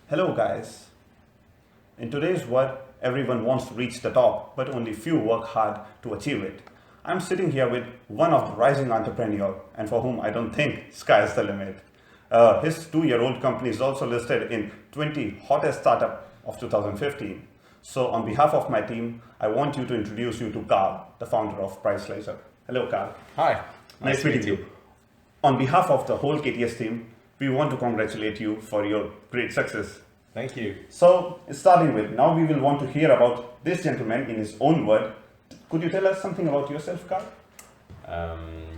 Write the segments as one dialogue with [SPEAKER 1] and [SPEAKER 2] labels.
[SPEAKER 1] Hello, guys. In today's world, everyone wants to reach the top, but only few work hard to achieve it. I'm sitting here with one of the rising entrepreneur, and for whom I don't think sky is the limit. His 2-year-old company is also listed in 20 hottest startup of 2015. So, on behalf of my team, I want you to introduce you to Karl, the founder of Pricelizer. Hello, Karl.
[SPEAKER 2] Hi,
[SPEAKER 1] Nice meeting you. On behalf of the whole KTS team, we want to congratulate you for your great success.
[SPEAKER 2] Thank you.
[SPEAKER 1] So, starting with, now we will want to hear about this gentleman in his own word. Could you tell us something about yourself, Karl?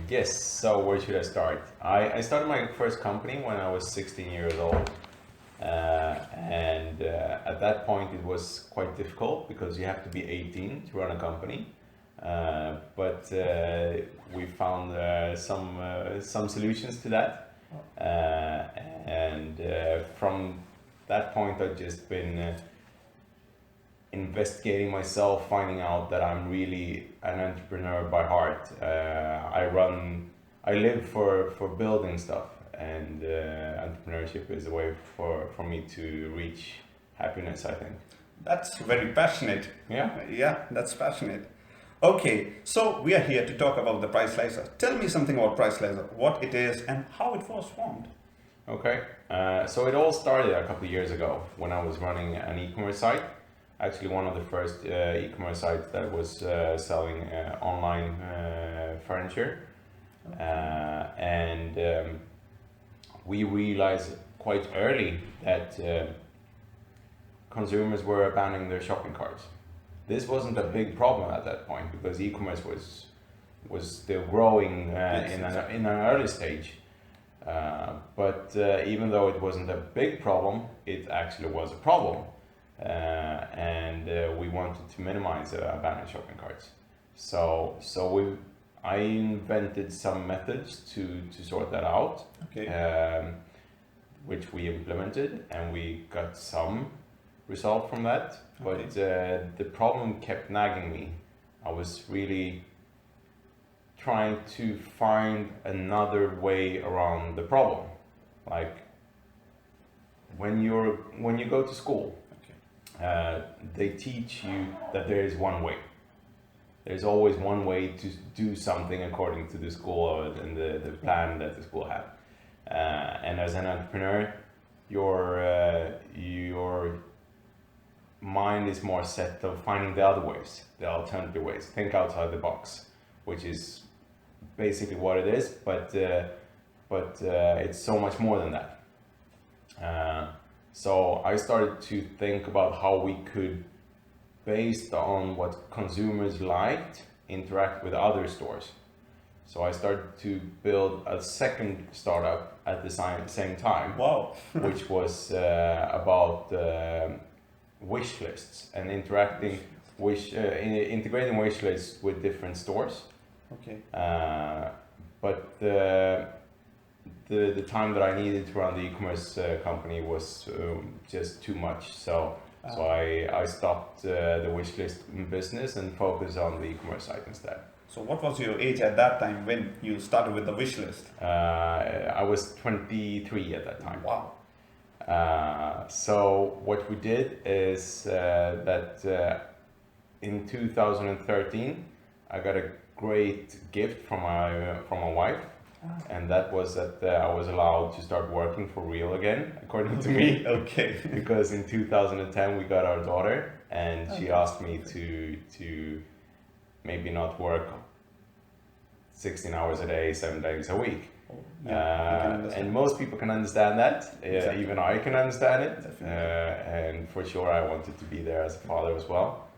[SPEAKER 2] Yes, so where should I start? I started my first company when I was 16 years old. And at that point it was quite difficult because you have to be 18 to run a company. But we found some solutions to that. And from that point I've just been investigating myself, finding out that I'm really an entrepreneur by heart. I live for building stuff, and entrepreneurship is a way for me to reach happiness, I think.
[SPEAKER 1] That's very passionate.
[SPEAKER 2] Yeah.
[SPEAKER 1] Yeah, that's passionate. Okay, so we are here to talk about the Pricelizer. Tell me something about Pricelizer, what it is and how it was formed.
[SPEAKER 2] Okay, so it all started a couple of years ago when I was running an e-commerce site. Actually, one of the first e-commerce sites that was selling online furniture. And we realized quite early that consumers were abandoning their shopping carts. This wasn't a big problem at that point because e-commerce was still growing in an early stage. But even though it wasn't a big problem, it actually was a problem. And we wanted to minimize abandoned shopping carts. So I invented some methods to sort that out,
[SPEAKER 1] Okay.
[SPEAKER 2] which we implemented, and we got some result from that. But the problem kept nagging me. I was really trying to find another way around the problem. Like when you go to school, they teach you that there is one way. There's always one way to do something according to the school and the plan that the school had. And as an entrepreneur, your mind is more set of finding the other ways, the alternative ways. Think outside the box, which is basically what it is, but it's so much more than that. So I started to think about how we could, based on what consumers liked, interact with other stores. So I started to build a second startup at the same time.
[SPEAKER 1] Wow.
[SPEAKER 2] Which was about wish lists and integrating integrating wish lists with different stores.
[SPEAKER 1] Okay.
[SPEAKER 2] But the time that I needed to run the e-commerce company was just too much. So I stopped the wish list business and focused on the e-commerce site instead.
[SPEAKER 1] So what was your age at that time when you started with the wish list?
[SPEAKER 2] I was 23 at that time.
[SPEAKER 1] Wow.
[SPEAKER 2] So what we did is that in 2013 I got a great gift from my wife. And that was that I was allowed to start working for real again, according to me.
[SPEAKER 1] Okay.
[SPEAKER 2] Because in 2010 we got our daughter, and she asked me to maybe not work 16 hours a day, 7 days a week. And most people can understand that.
[SPEAKER 1] Exactly.
[SPEAKER 2] Even I can understand it. And for sure I wanted to be there as a father as well.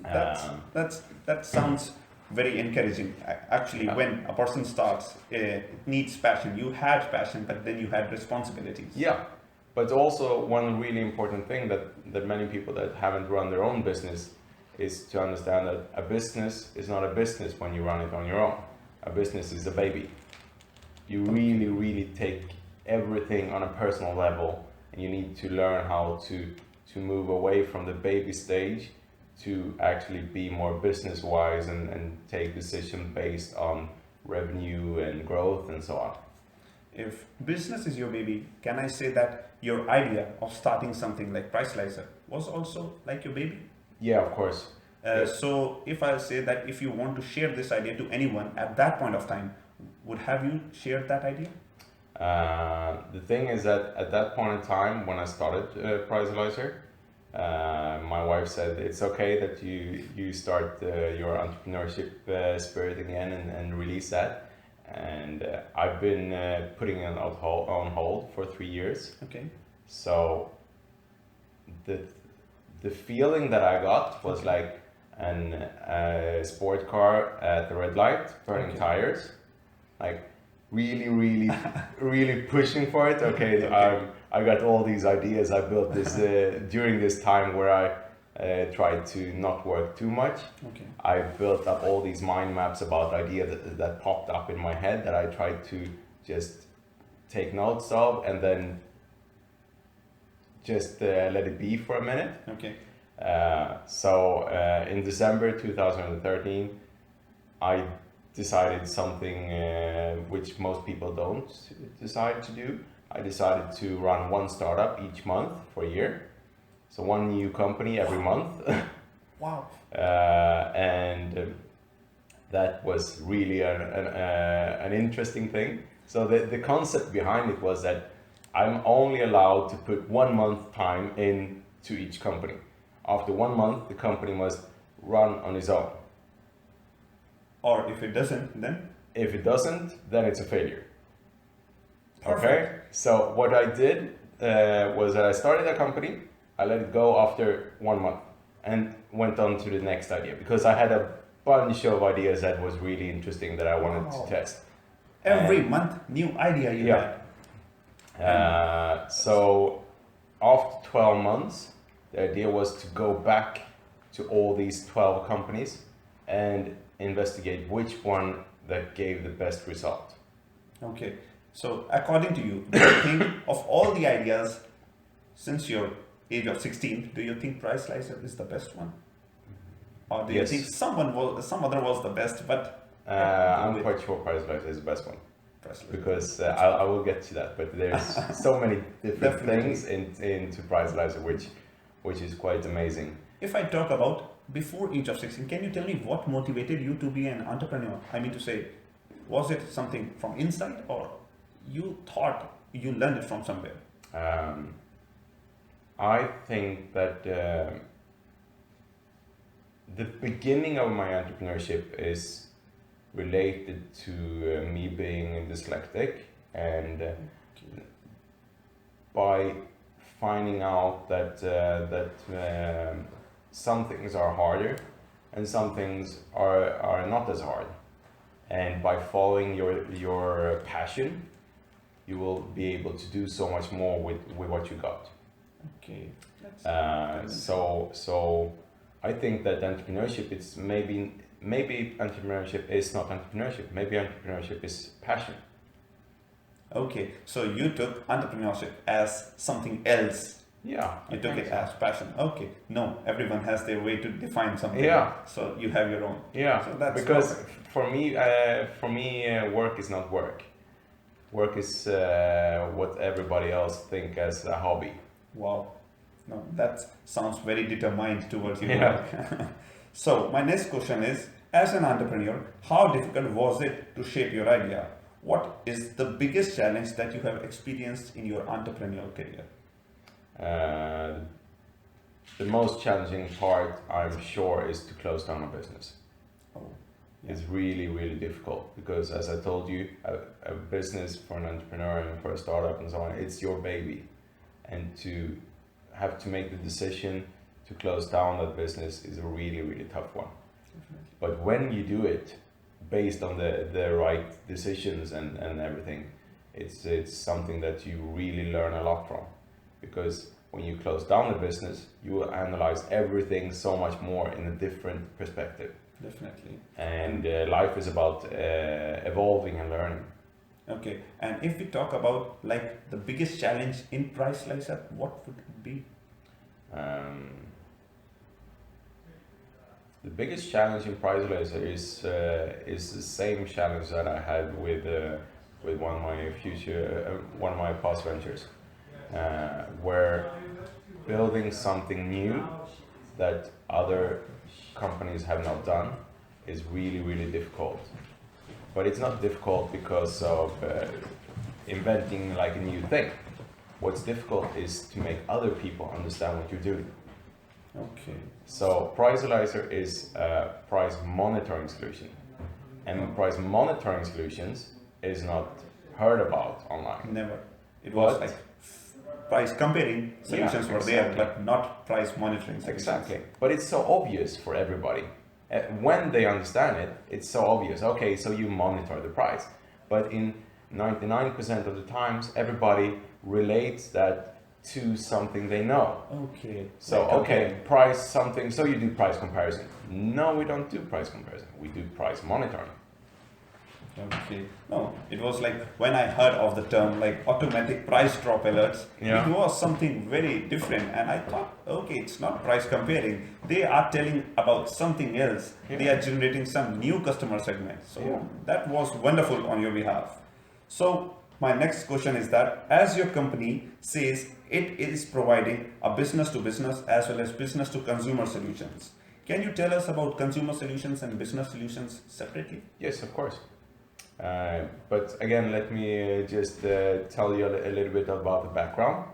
[SPEAKER 1] That sounds very encouraging. Actually, when a person starts, it needs passion. You had passion, but then you had responsibilities.
[SPEAKER 2] Yeah, but also one really important thing that many people that haven't run their own business is to understand that a business is not a business when you run it on your own. A business is a baby. You really take everything on a personal level, and you need to learn how to move away from the baby stage to actually be more business wise and take decisions based on revenue and growth and so on.
[SPEAKER 1] if business is your baby, can I say that your idea of starting something like Pricelizer was also like your baby?
[SPEAKER 2] Yeah, of course. Yeah.
[SPEAKER 1] So if I say that if you want to share this idea to anyone at that point of time, would have you shared that idea?
[SPEAKER 2] The thing is that at that point in time, when I started Pricelizer, my wife said it's okay that you start your entrepreneurship spirit again and release that. And I've been putting it on hold for 3 years.
[SPEAKER 1] Okay.
[SPEAKER 2] So the feeling that I got was like a sport car at the red light, burning tires, like really, really pushing for it. Okay, I got all these ideas. I built this during this time where I tried to not work too much.
[SPEAKER 1] Okay.
[SPEAKER 2] I built up all these mind maps about ideas that popped up in my head that I tried to just take notes of and then just let it be for a minute.
[SPEAKER 1] Okay.
[SPEAKER 2] So in December 2013, I decided something which most people don't decide to do. I decided to run one startup each month for a year. So one new company every month.
[SPEAKER 1] Wow.
[SPEAKER 2] And that was really an interesting thing. So the concept behind it was that I'm only allowed to put 1 month time into each company. After 1 month, the company must run on its own.
[SPEAKER 1] Or if it doesn't, then?
[SPEAKER 2] If it doesn't, then it's a failure.
[SPEAKER 1] Perfect.
[SPEAKER 2] Okay? So what I did was that I started a company, I let it go after 1 month and went on to the next idea because I had a bunch of ideas that was really interesting that I wanted to test.
[SPEAKER 1] Every month, new idea you
[SPEAKER 2] had. So after 12 months, the idea was to go back to all these 12 companies and investigate which one that gave the best result.
[SPEAKER 1] Okay, so according to you, do you think of all the ideas since your age of 16, do you think Pricelizer is the best one? Or do you think some other was the best, but...
[SPEAKER 2] I'm quite sure Pricelizer is the best one. Because I will get to that, but there's so many different things into Pricelizer which is quite amazing.
[SPEAKER 1] If I talk about before age of 16, can you tell me what motivated you to be an entrepreneur? I mean to say, was it something from inside or you thought you learned it from somewhere?
[SPEAKER 2] I think that the beginning of my entrepreneurship is related to me being dyslexic and by finding out that some things are harder and some things are not as hard, and by following your passion you will be able to do so much more with what you got.
[SPEAKER 1] Okay.
[SPEAKER 2] So I think that entrepreneurship is maybe entrepreneurship is not entrepreneurship. Maybe entrepreneurship is passion.
[SPEAKER 1] Okay, so you took entrepreneurship as something else.
[SPEAKER 2] Yeah.
[SPEAKER 1] You took it as passion. Okay. No, everyone has their way to define something.
[SPEAKER 2] Yeah.
[SPEAKER 1] So you have your own.
[SPEAKER 2] Yeah.
[SPEAKER 1] So that's
[SPEAKER 2] because
[SPEAKER 1] perfect.
[SPEAKER 2] for me, work is not work. Work is what everybody else think as a hobby.
[SPEAKER 1] Wow. No, that sounds very determined towards your
[SPEAKER 2] Yeah.
[SPEAKER 1] work. So my next question is, as an entrepreneur, how difficult was it to shape your idea? What is the biggest challenge that you have experienced in your entrepreneurial career?
[SPEAKER 2] The most challenging part, I'm sure, is to close down a business.
[SPEAKER 1] Oh, yeah.
[SPEAKER 2] It's really, really difficult because, as I told you, a business for an entrepreneur and for a startup and so on, it's your baby. And to have to make the decision to close down that business is a really, really tough one.
[SPEAKER 1] Definitely.
[SPEAKER 2] But when you do it based on the right decisions and everything, it's something that you really learn a lot from. Because when you close down the business, you will analyze everything so much more in a different perspective.
[SPEAKER 1] Definitely.
[SPEAKER 2] And life is about evolving and learning.
[SPEAKER 1] Okay, and if we talk about like the biggest challenge in Pricelizer, what would it be?
[SPEAKER 2] The biggest challenge in Pricelizer is the same challenge that I had with with one of my past ventures, where building something new that other companies have not done is really, really difficult. But it's not difficult because of inventing like a new thing. What's difficult is to make other people understand what you're doing.
[SPEAKER 1] Okay.
[SPEAKER 2] So Pricelizer is a price monitoring solution, and price monitoring solutions is not heard about online.
[SPEAKER 1] Never. It was
[SPEAKER 2] But-
[SPEAKER 1] like price comparing solutions
[SPEAKER 2] Yeah,
[SPEAKER 1] were there,
[SPEAKER 2] exactly.
[SPEAKER 1] but not price monitoring solutions.
[SPEAKER 2] Exactly. But it's so obvious for everybody. When they understand it, it's so obvious. Okay, so you monitor the price. But in 99% of the times, everybody relates that to something they know.
[SPEAKER 1] Okay.
[SPEAKER 2] So,
[SPEAKER 1] Like
[SPEAKER 2] okay, price something, so you do price comparison. No, we don't do price comparison. We do price monitoring.
[SPEAKER 1] Okay. No, it was like when I heard of the term like automatic price drop alerts,
[SPEAKER 2] Yeah.
[SPEAKER 1] it was something very different. And I thought, okay, it's not price comparing. They are telling about something else.
[SPEAKER 2] Yeah.
[SPEAKER 1] They are generating some new customer segment. So
[SPEAKER 2] Yeah.
[SPEAKER 1] that was wonderful on your behalf. So my next question is that as your company says it is providing a business to business as well as business to consumer solutions. Can you tell us about consumer solutions and business solutions separately?
[SPEAKER 2] Yes, of course. But again, let me just tell you a little bit about the background.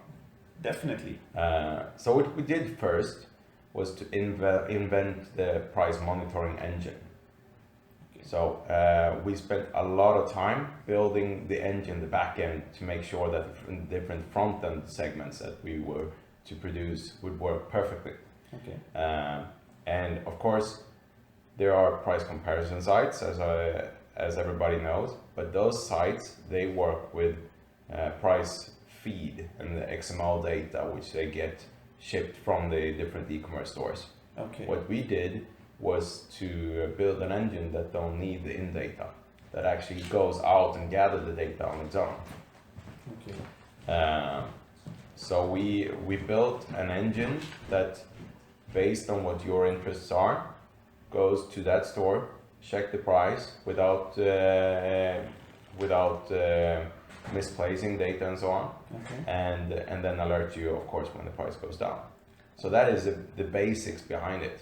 [SPEAKER 1] Definitely.
[SPEAKER 2] So what we did first was to invent the price monitoring engine. So we spent a lot of time building the engine, the back end, to make sure that the different front end segments that we were to produce would work perfectly.
[SPEAKER 1] Okay.
[SPEAKER 2] And of course, there are price comparison sites, as everybody knows, but those sites, they work with price feed and the XML data which they get shipped from the different e-commerce stores.
[SPEAKER 1] Okay.
[SPEAKER 2] What we did was to build an engine that don't need the in data, that actually goes out and gather the data on its own.
[SPEAKER 1] Okay.
[SPEAKER 2] So we built an engine that, based on what your interests are, goes to that store, check the price without misplacing data and so on,
[SPEAKER 1] Okay.
[SPEAKER 2] and then alert you, of course, when the price goes down. So that is the basics behind it.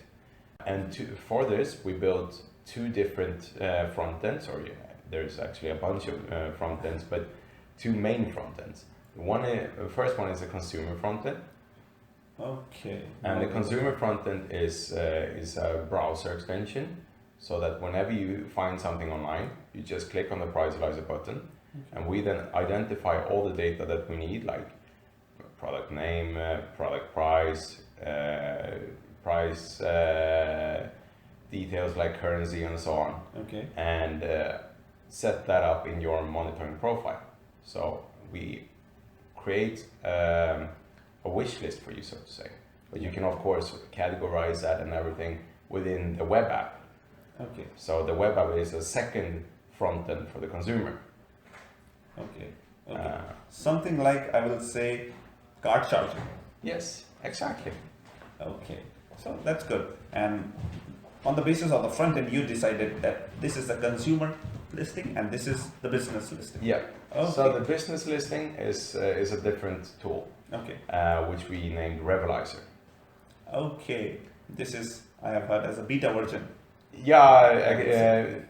[SPEAKER 2] And for this, we built two different front ends, or there's actually a bunch of front ends, but two main front ends. The first one is a consumer front end,
[SPEAKER 1] Okay.
[SPEAKER 2] and the consumer front end is a browser extension, so that whenever you find something online, you just click on the Pricelizer button, and we then identify all the data that we need, like product name, product price, price details like currency and so on,
[SPEAKER 1] Okay.
[SPEAKER 2] and set that up in your monitoring profile. So we create a wish list for you, so to say. But you can of course categorize that and everything within the web app.
[SPEAKER 1] Okay.
[SPEAKER 2] So the web app is a second front end for the consumer.
[SPEAKER 1] Okay. Okay. Something like, I will say, card charging.
[SPEAKER 2] Yes, exactly.
[SPEAKER 1] Okay. So that's good. And on the basis of the front end, you decided that this is the consumer listing and this is the business listing.
[SPEAKER 2] Yeah.
[SPEAKER 1] Okay.
[SPEAKER 2] So the business listing is a different tool,
[SPEAKER 1] Okay.
[SPEAKER 2] which we named Pricelizer.
[SPEAKER 1] Okay. This is, I have heard, as a beta version.
[SPEAKER 2] Yeah,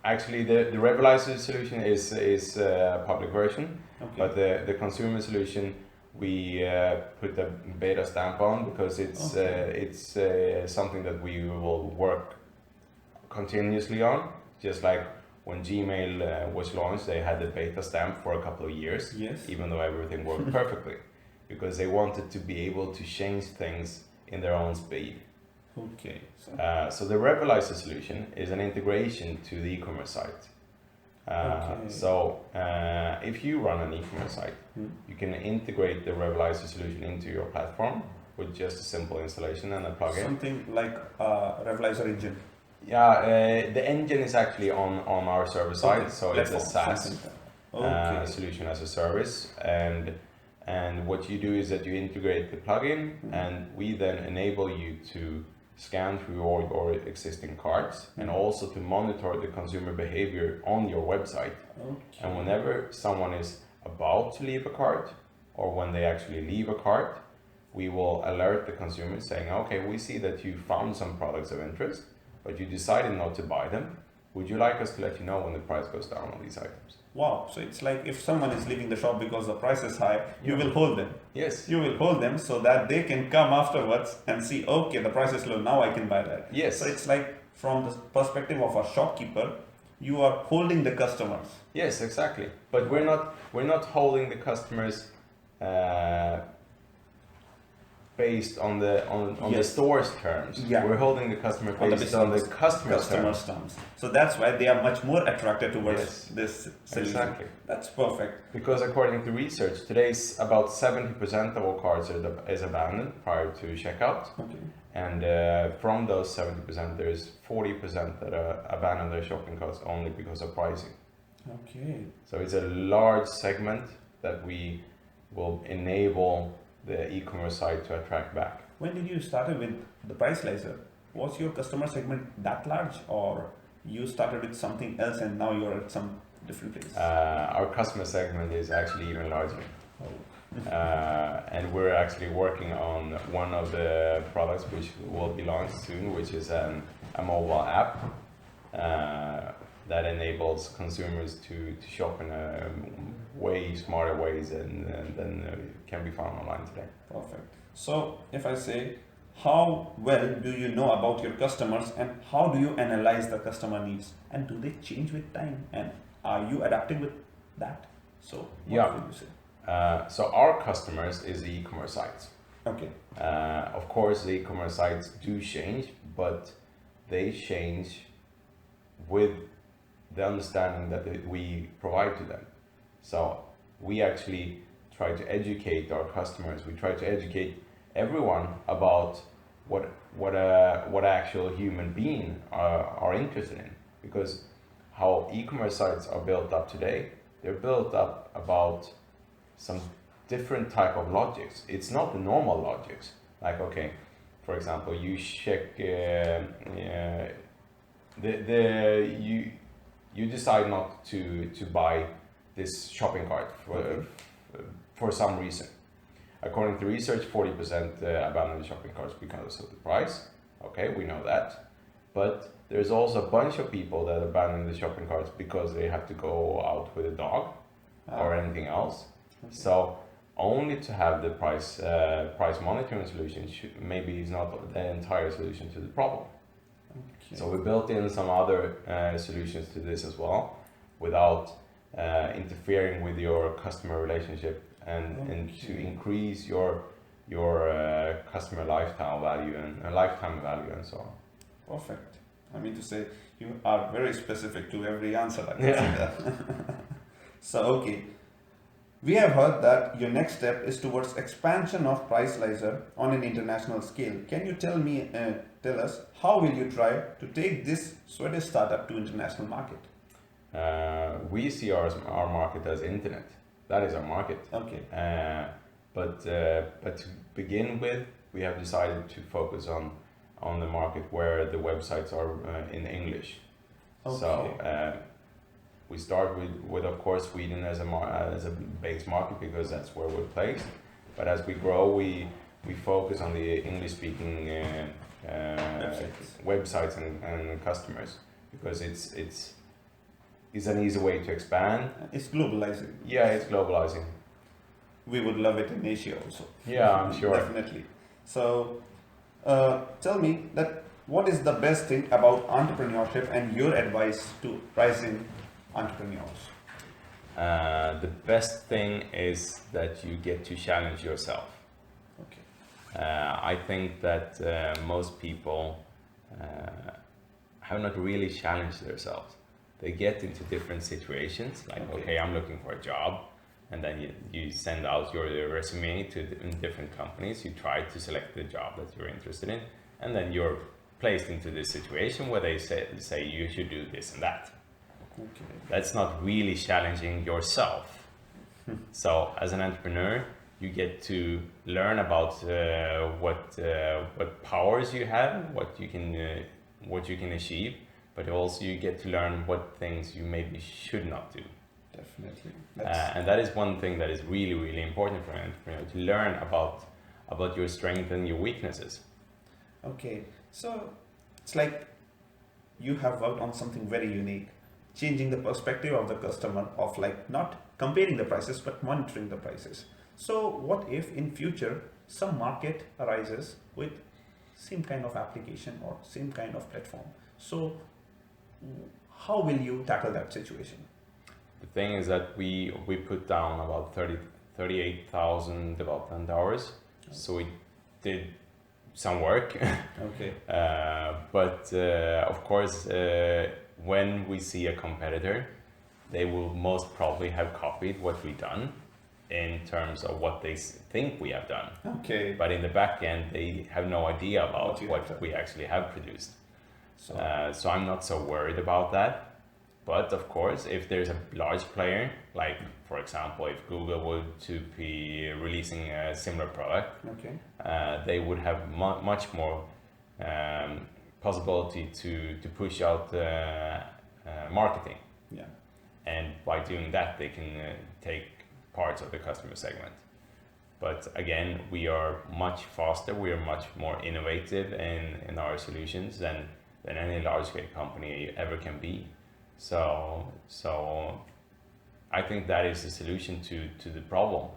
[SPEAKER 2] actually the Pricelizer solution is a public version,
[SPEAKER 1] Okay.
[SPEAKER 2] but the consumer solution we put a beta stamp on because it's something that we will work continuously on. Just like when Gmail was launched, they had the beta stamp for a couple of years,
[SPEAKER 1] Yes.
[SPEAKER 2] even though everything worked perfectly, because they wanted to be able to change things in their own speed.
[SPEAKER 1] Okay. So,
[SPEAKER 2] So the Pricelizer solution is an integration to the e-commerce site.
[SPEAKER 1] Okay.
[SPEAKER 2] So if you run an e-commerce site, you can integrate the Pricelizer solution into your platform with just a simple installation and a plugin.
[SPEAKER 1] something like Pricelizer engine.
[SPEAKER 2] Yeah, the engine is actually on our server side,
[SPEAKER 1] Okay.
[SPEAKER 2] so it's a
[SPEAKER 1] Platform,
[SPEAKER 2] SaaS
[SPEAKER 1] something like that. Okay.
[SPEAKER 2] solution as a service, and what you do is that you integrate the plugin, and we then enable you to scan through all your existing carts and also to monitor the consumer behavior on your website.
[SPEAKER 1] Okay.
[SPEAKER 2] And whenever someone is about to leave a cart or when they actually leave a cart, we will alert the consumer saying, okay, we see that you found some products of interest, but you decided not to buy them. Would you like us to let you know when the price goes down on these items?
[SPEAKER 1] Wow, so it's like if someone is leaving the shop because the price is high, you will hold them.
[SPEAKER 2] Yes.
[SPEAKER 1] You will hold them so that they can come afterwards and see, okay, the price is low, now I can buy that.
[SPEAKER 2] Yes.
[SPEAKER 1] So it's like from the perspective of a shopkeeper, you are holding the customers.
[SPEAKER 2] Yes, exactly. But we're not holding the customers based on the store's terms.
[SPEAKER 1] Yeah.
[SPEAKER 2] We're holding the customer based on the customer's terms.
[SPEAKER 1] So that's why they are much more attracted towards this solution.
[SPEAKER 2] Exactly.
[SPEAKER 1] That's perfect.
[SPEAKER 2] Because according to research, today's about 70% of all carts is abandoned prior to checkout.
[SPEAKER 1] Okay.
[SPEAKER 2] And from those 70%, there's 40% that abandon their shopping carts only because of pricing.
[SPEAKER 1] Okay.
[SPEAKER 2] So it's a large segment that we will enable the e-commerce site to attract back.
[SPEAKER 1] When did you start with the Pricelizer? Was your customer segment that large, or you started with something else and now you're at some different place?
[SPEAKER 2] Our customer segment is actually even larger. And we're actually working on one of the products which will be launched soon, which is a mobile app that enables consumers to shop in a way smarter ways than can be found online today.
[SPEAKER 1] Perfect. So if I say, how well do you know about your customers and how do you analyze the customer needs, and do they change with time, and are you adapting with that? So what would you say?
[SPEAKER 2] So our customers is the e-commerce sites.
[SPEAKER 1] Okay.
[SPEAKER 2] Of course, the e-commerce sites do change, but they change with the understanding that we provide to them. So we actually try to educate our customers. We try to educate everyone about what actual human being are interested in, because how e-commerce sites are built up today, they're built up about some different type of logics. It's not the normal logics. Like, okay, for example, you check you decide not to buy this shopping cart for some reason. According to research, 40% abandon the shopping carts because of the price. Okay, we know that. But there's also a bunch of people that abandon the shopping carts because they have to go out with a dog or anything else. Okay. So only to have the price monitoring solution maybe is not the entire solution to the problem. Okay. So we built in some other solutions to this as well, without interfering with your customer relationship and to increase your customer lifetime value and so on.
[SPEAKER 1] Perfect. I mean to say, you are very specific to every answer. I can see that. So okay, we have heard that your next step is towards expansion of Pricelizer on an international scale. Can you tell us how will you try to take this Swedish startup to international market?
[SPEAKER 2] We see our market as internet. That is our market.
[SPEAKER 1] Okay.
[SPEAKER 2] But to begin with, we have decided to focus on the market where the websites are in English. Okay. So we start with of course Sweden as a base market, because that's where we're placed. But as we grow, we focus on the English-speaking websites and customers, because it's an easy way to expand.
[SPEAKER 1] It's globalizing.
[SPEAKER 2] Yeah, it's globalizing.
[SPEAKER 1] We would love it in Asia also.
[SPEAKER 2] Yeah, I'm sure.
[SPEAKER 1] Definitely. So tell me that what is the best thing about entrepreneurship and your advice to rising entrepreneurs?
[SPEAKER 2] The best thing is that you get to challenge yourself.
[SPEAKER 1] Okay.
[SPEAKER 2] I think that most people have not really challenged themselves. They get into different situations, like, okay, I'm looking for a job, and then you send out your resume to different companies. You try to select the job that you're interested in, and then you're placed into this situation where they say you should do this and that. Okay. That's not really challenging yourself. So as an entrepreneur, you get to learn about what powers you have, what you can achieve, but also you get to learn what things you maybe should not do.
[SPEAKER 1] Definitely.
[SPEAKER 2] And that is one thing that is really, really important for an entrepreneur, to learn about your strengths and your weaknesses.
[SPEAKER 1] Okay, so it's like you have worked on something very unique, changing the perspective of the customer of like not comparing the prices but monitoring the prices. So what if in future some market arises with same kind of application or same kind of platform? So how will you tackle that situation?
[SPEAKER 2] The thing is that we put down about 38,000 development hours, so we did some work.
[SPEAKER 1] Okay.
[SPEAKER 2] But of course, when we see a competitor, they will most probably have copied what we've done in terms of what they think we have done.
[SPEAKER 1] Okay.
[SPEAKER 2] But in the back end, they have no idea about
[SPEAKER 1] What
[SPEAKER 2] what we actually have produced.
[SPEAKER 1] So,
[SPEAKER 2] So I'm not so worried about that. But of course, if there's a large player, like for example, if Google were to be releasing a similar product,
[SPEAKER 1] okay.
[SPEAKER 2] they would have much more possibility to push out marketing.
[SPEAKER 1] Yeah.
[SPEAKER 2] And by doing that, they can take parts of the customer segment. But again, we are much faster, we are much more innovative in our solutions than any large scale company ever can be. So I think that is the solution to the problem.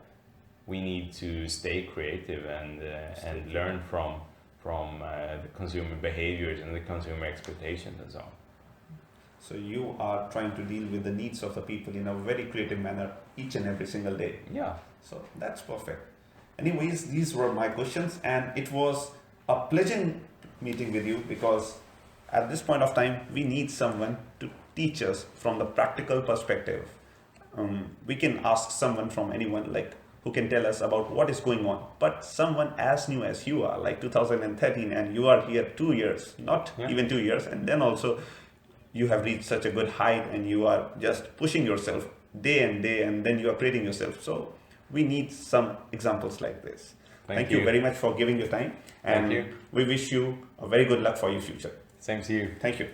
[SPEAKER 2] We need to stay creative and learn from the consumer behaviors and the consumer expectations and so on.
[SPEAKER 1] So you are trying to deal with the needs of the people in a very creative manner each and every single day.
[SPEAKER 2] Yeah.
[SPEAKER 1] So that's perfect. Anyways, these were my questions, and it was a pleasant meeting with you, because at this point of time we need someone to teach us from the practical perspective. We can ask someone from anyone, like who can tell us about what is going on, but someone as new as you are, like 2013, and you are here 2 years, not even 2 years, and then also you have reached such a good height and you are just pushing yourself day and day, and then you are creating yourself. So we need some examples like this. Thank you very much for giving your time, and
[SPEAKER 2] Thank you.
[SPEAKER 1] we wish you a very good luck for your future.
[SPEAKER 2] Same to you.
[SPEAKER 1] Thank you.